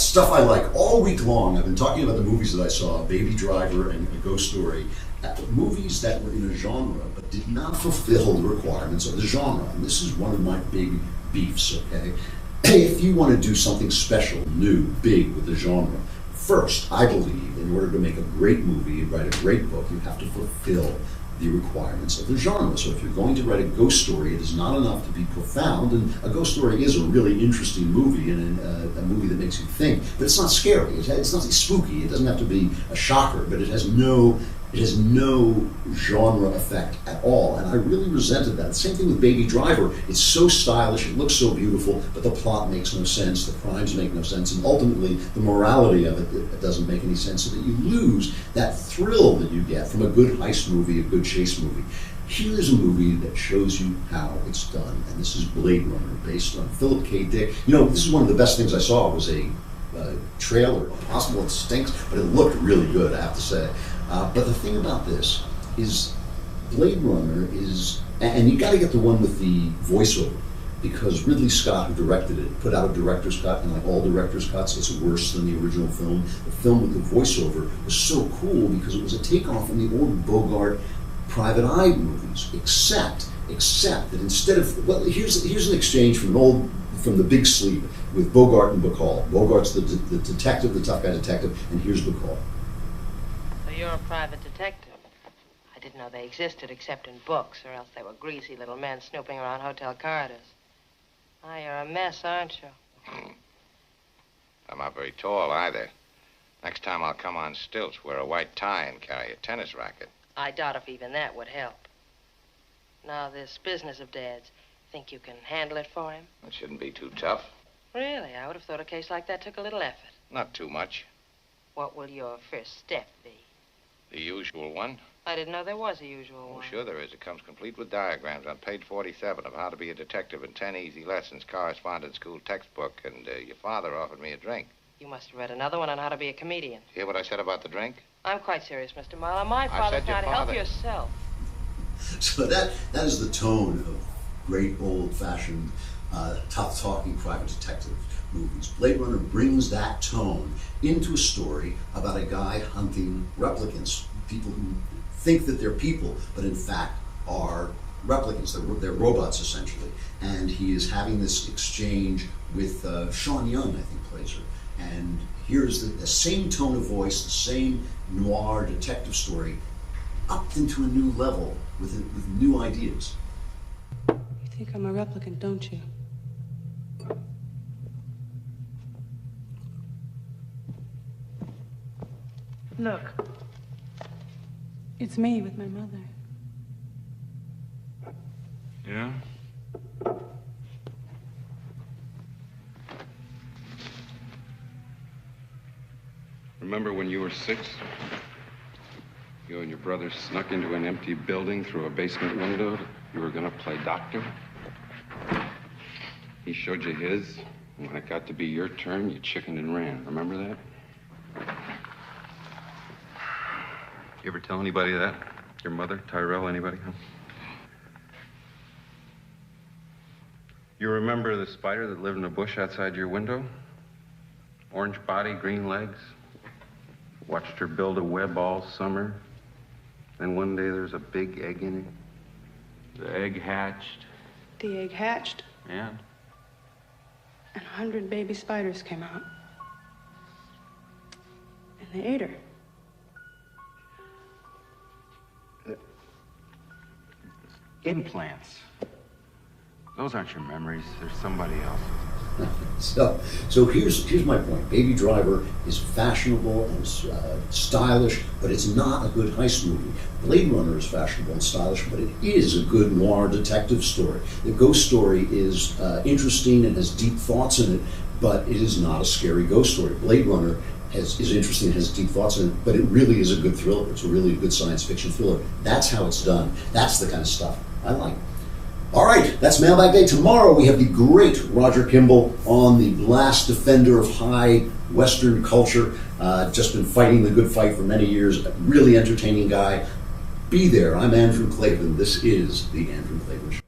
stuff I like. All week long, I've been talking about the movies that I saw, Baby Driver and A Ghost Story, movies that were in a genre but did not fulfill the requirements of the genre. And this is one of my big beefs, okay? If you want to do something special, new, big with the genre, first, I believe, in order to make a great movie and write a great book, you have to fulfill the requirements of the genre. So if you're going to write a ghost story, it is not enough to be profound, and a ghost story is a really interesting movie and a movie that makes you think, but it's not scary. It's nothing spooky. It doesn't have to be a shocker, but it has no genre effect at all, and I really resented that. Same thing with Baby Driver. It's so stylish, it looks so beautiful, but the plot makes no sense, the crimes make no sense, and ultimately the morality of it doesn't make any sense, so that you lose that thrill that you get from a good heist movie, a good chase movie. Here's a movie that shows you how it's done, and this is Blade Runner, based on Philip K. Dick. You know, this is one of the best things I saw, was a trailer. Possible it stinks, but it looked really good, I have to say. But the thing about this is Blade Runner is, and you got to get the one with the voiceover, because Ridley Scott, who directed it, put out a director's cut, and like all director's cuts, it's worse than the original film. The film with the voiceover was so cool because it was a takeoff from the old Bogart Private Eye movies, except that instead of, well, here's an exchange from The Big Sleep with Bogart and Bacall. Bogart's the detective, the tough guy detective, and here's Bacall. So you're a private detective. I didn't know they existed except in books, or else they were greasy little men snooping around hotel corridors. Ah, you're a mess, aren't you? I'm not very tall either. Next time I'll come on stilts, wear a white tie, and carry a tennis racket. I doubt if even that would help. Now, this business of Dad's, think you can handle it for him? It shouldn't be too tough. Really? I would have thought a case like that took a little effort. Not too much. What will your first step be? The usual one. I didn't know there was a usual one. Oh, sure there is. It comes complete with diagrams on page 47 of How to Be a Detective in 10 Easy Lessons, correspondence school textbook, and your father offered me a drink. You must have read another one on how to be a comedian. Hear what I said about the drink? I'm quite serious, Mr. Marlowe. My father's trying to help yourself. So that is the tone of great old-fashioned, tough-talking private detective movies. Blade Runner brings that tone into a story about a guy hunting replicants, people who think that they're people, but in fact are replicants. They're robots, essentially. And he is having this exchange with Sean Young, I think, plays her. And here's the same tone of voice, the same noir detective story, upped into a new level with new ideas. You think I'm a replicant, don't you? Look. It's me with my mother. Yeah? Remember when you were 6? You and your brother snuck into an empty building through a basement window. You were gonna play doctor. He showed you his, and when it got to be your turn, you chickened and ran. Remember that? You ever tell anybody that? Your mother, Tyrell, anybody? Huh? You remember the spider that lived in a bush outside your window? Orange body, green legs. Watched her build a web all summer. Then one day there's a big egg in it. The egg hatched. The egg hatched? And? And 100 baby spiders came out. And they ate her. Implants. Those aren't your memories. They're somebody else's. So here's my point. Baby Driver is fashionable and stylish, but it's not a good heist movie. Blade Runner is fashionable and stylish, but it is a good noir detective story. The ghost story is interesting and has deep thoughts in it, but it is not a scary ghost story. Blade Runner is interesting, has deep thoughts in it, but it really is a good thriller. It's a really good science fiction thriller. That's how it's done. That's the kind of stuff I like. All right, that's Mailbag Day. Tomorrow we have the great Roger Kimball on, the last defender of high Western culture. Just been fighting the good fight for many years. A really entertaining guy. Be there. I'm Andrew Klavan. This is The Andrew Klavan Show.